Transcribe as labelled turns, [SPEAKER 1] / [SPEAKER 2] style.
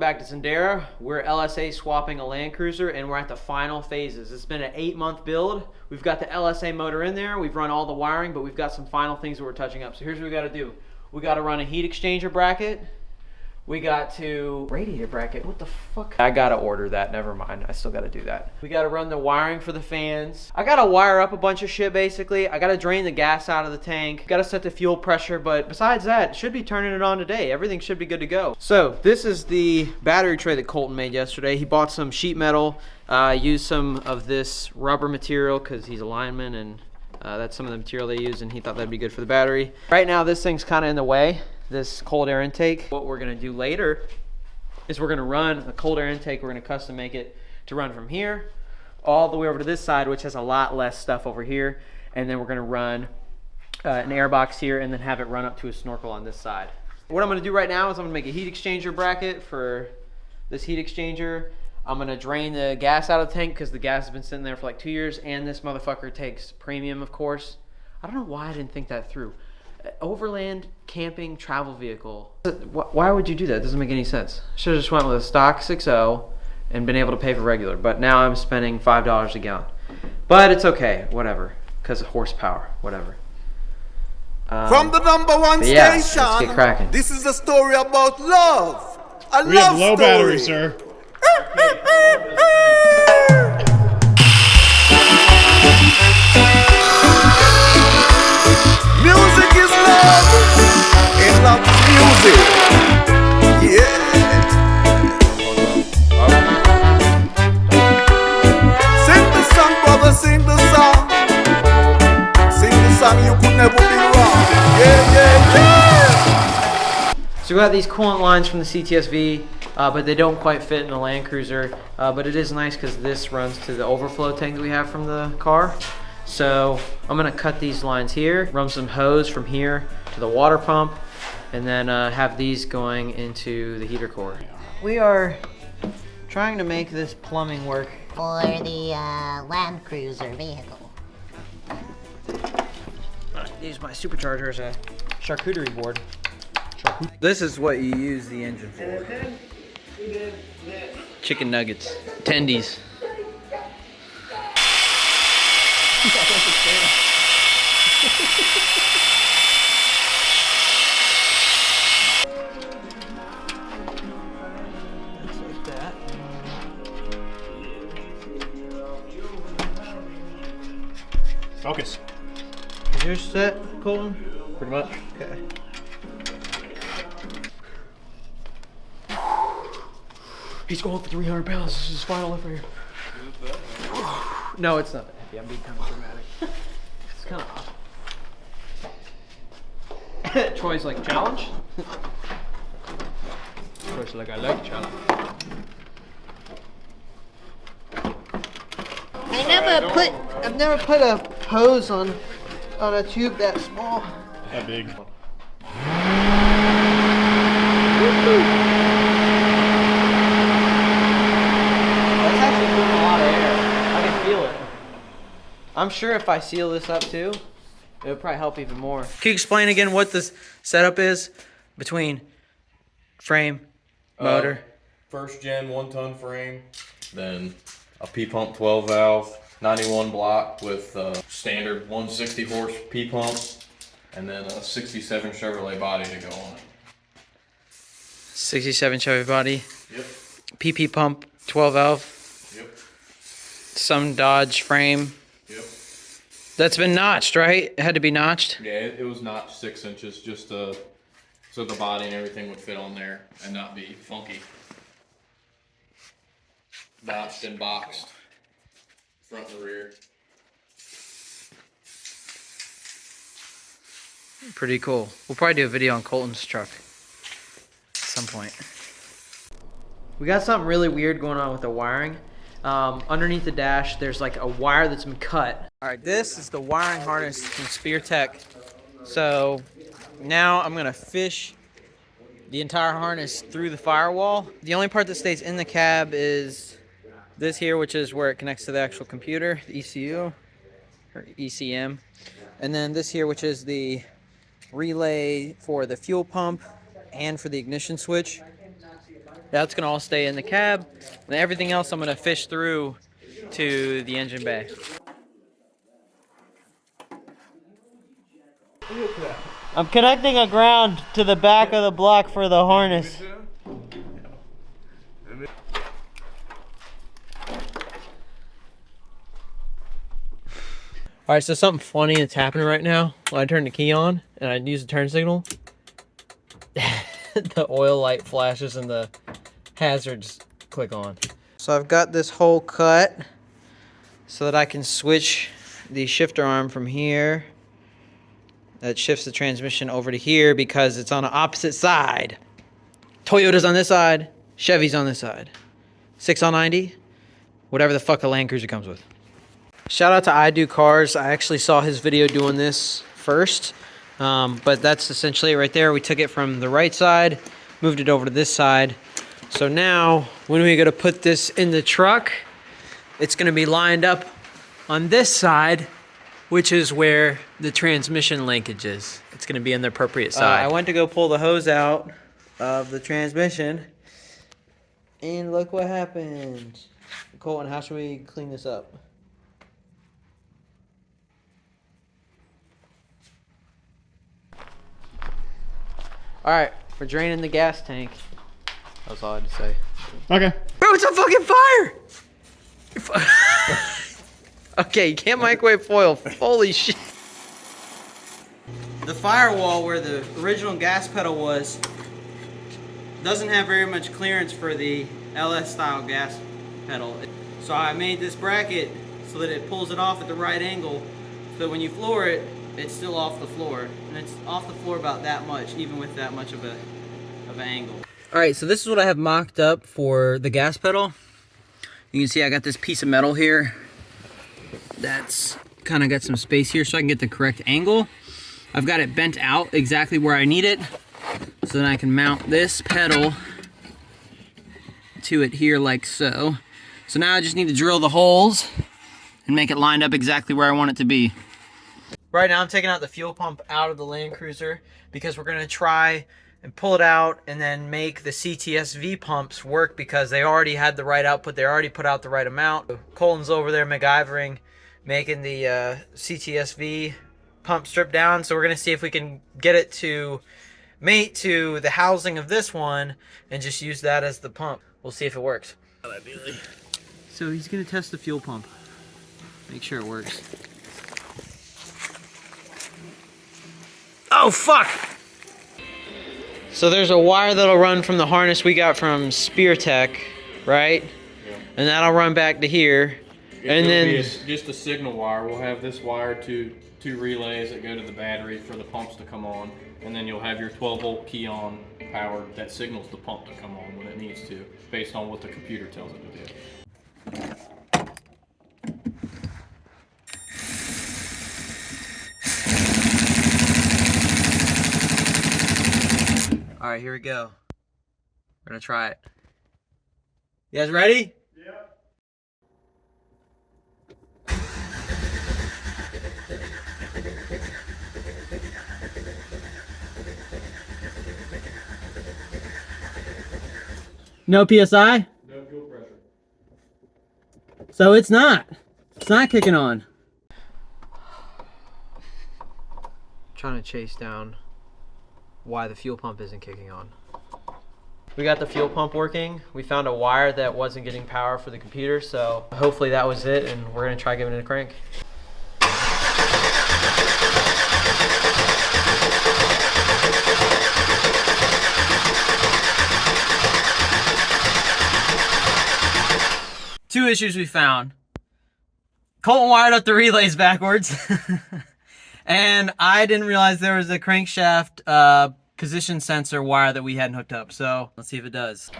[SPEAKER 1] back to Xandera. We're LSA swapping a Land Cruiser and we're at the final phases. It's been an 8-month build. We've got the LSA motor in there. We've run all the wiring, but we've got some final things that we're touching up. So here's what we gotta do. We gotta run a heat exchanger bracket. We got to radiator bracket. What the fuck? I gotta order that. Never mind. I still gotta do that. We gotta run the wiring for the fans. I gotta wire up a bunch of shit basically. I gotta drain the gas out of the tank. Gotta set the fuel pressure. But besides that, should be turning it on today. Everything should be good to go. So this is the battery tray that Colton made yesterday. He bought some sheet metal. Used some of this rubber material because he's a lineman and that's some of the material they use, and he thought that'd be good for the battery. Right now this thing's kind of in the way. This cold air intake. What we're gonna do later is we're gonna run a cold air intake. We're gonna custom make it to run from here all the way over to this side, which has a lot less stuff over here. And then we're gonna run an air box here and then have it run up to a snorkel on this side. What I'm gonna do right now is I'm gonna make a heat exchanger bracket for this heat exchanger. I'm gonna drain the gas out of the tank because the gas has been sitting there for like 2 years, and this motherfucker takes premium, of course. I don't know why I didn't think that through. Overland camping travel vehicle. Why would you do that? It doesn't make any sense. Should have just went with a stock 6.0 and been able to pay for regular, but now I'm spending $5 a gallon. But it's okay, whatever, because of horsepower, whatever.
[SPEAKER 2] From the #1 station,
[SPEAKER 1] let's get cracking.
[SPEAKER 2] this is a story about love. A
[SPEAKER 3] We
[SPEAKER 2] love
[SPEAKER 3] have low
[SPEAKER 2] story.
[SPEAKER 3] battery, sir.
[SPEAKER 2] Music is love, and love is music. Yeah. Sing the song, brother, sing the song. Sing the song, you could never be wrong. Yeah, yeah, yeah.
[SPEAKER 1] So we got these coolant lines from the CTSV, but they don't quite fit in the Land Cruiser. But it is nice because this runs to the overflow tank that we have from the car. So I'm gonna cut these lines here, run some hose from here to the water pump, and then have these going into the heater core. We are trying to make this plumbing work
[SPEAKER 4] for the Land Cruiser vehicle.
[SPEAKER 1] Use my Supercharger as a charcuterie board. This is what you use the engine for. Chicken nuggets, tendies. Looks like that.
[SPEAKER 3] Focus.
[SPEAKER 1] Is yours set, Colton?
[SPEAKER 3] Pretty much.
[SPEAKER 1] Okay. He's going for 300 pounds. This is his final lift right here. No, it's not that heavy. I'm being kind of dramatic. It's kind of. Troy's like, challenge? Troy's like, I like challenge. I've never put a hose on a tube that small.
[SPEAKER 3] That big.
[SPEAKER 1] That's actually moving a lot of air. I can feel it. I'm sure if I seal this up too, it would probably help even more. Can you explain again what this setup is between frame, motor?
[SPEAKER 5] First gen 1-ton frame, then a P-pump 12 valve, 91 block with standard 160 horse P-pump, and then a 67 Chevrolet body to go on it.
[SPEAKER 1] 67 Chevy body.
[SPEAKER 5] Yep.
[SPEAKER 1] PP pump, 12 valve.
[SPEAKER 5] Yep.
[SPEAKER 1] Some Dodge frame.
[SPEAKER 5] Yep.
[SPEAKER 1] That's been notched, right? It had to be notched.
[SPEAKER 5] Yeah, it was notched 6 inches just so the body and everything would fit on there and not be funky. Notched and boxed, front and rear.
[SPEAKER 1] Pretty cool. We'll probably do a video on Colton's truck at some point. We got something really weird going on with the wiring. Underneath the dash, there's like a wire that's been cut. All right, this is the wiring harness from Spear Tech. So now I'm gonna fish the entire harness through the firewall. The only part that stays in the cab is this here, which is where it connects to the actual computer, the ECU, or ECM. And then this here, which is the relay for the fuel pump and for the ignition switch. That's gonna all stay in the cab, and everything else I'm gonna fish through to the engine bay. I'm connecting a ground to the back of the block for the harness. Alright, so something funny that's happening right now. When I turn the key on and I use the turn signal, the oil light flashes and the hazards click on. So I've got this hole cut so that I can switch the shifter arm from here. That shifts the transmission over to here because it's on the opposite side. Toyota's on this side, Chevy's on this side. 6 on 90, whatever the fuck a Land Cruiser comes with. Shout out to I Do Cars. I actually saw his video doing this first, but that's essentially it right there. We took it from the right side, moved it over to this side. So now, when we go to put this in the truck, it's gonna be lined up on this side, which is where the transmission linkage is. It's gonna be in the appropriate side. I went to go pull the hose out of the transmission, and look what happened. Colton, how should we clean this up? Alright, we're draining the gas tank. That was all I had to say.
[SPEAKER 3] Okay.
[SPEAKER 1] Bro, it's on fucking fire! Okay, you can't microwave foil. Holy shit. The firewall where the original gas pedal was doesn't have very much clearance for the LS style gas pedal. So I made this bracket so that it pulls it off at the right angle so that when you floor it, it's still off the floor. And it's off the floor about that much, even with that much of an angle. Alright, so this is what I have mocked up for the gas pedal. You can see I got this piece of metal here that's kind of got some space here so I can get the correct angle. I've got it bent out exactly where I need it so then I can mount this pedal to it here like so. So now I just need to drill the holes and make it lined up exactly where I want it to be. Right now I'm taking out the fuel pump out of the Land Cruiser because we're going to try and pull it out and then make the CTSV pumps work because they already had the right output. They already put out the right amount. Colton's over there MacGyvering, making the CTSV pump strip down. So we're going to see if we can get it to mate to the housing of this one and just use that as the pump. We'll see if it works. So he's going to test the fuel pump. Make sure it works. Oh, fuck! So there's a wire that'll run from the harness we got from Spear Tech, right? Yeah. And that'll run back to here. And then
[SPEAKER 5] just a signal wire. We'll have this wire to two relays that go to the battery for the pumps to come on, and then you'll have your 12-volt key on power that signals the pump to come on when it needs to, based on what the computer tells it to do. All right, here we go. We're gonna try it. You guys ready?
[SPEAKER 3] Yeah.
[SPEAKER 1] No PSI?
[SPEAKER 3] No fuel pressure.
[SPEAKER 1] So it's not kicking on. Trying to chase down why the fuel pump isn't kicking on. We got the fuel pump working. We found a wire that wasn't getting power for the computer, so hopefully that was it, and we're gonna try giving it a crank. Two issues we found. Colton wired up the relays backwards. And I didn't realize there was a crankshaft position sensor wire that we hadn't hooked up. So let's see if it does.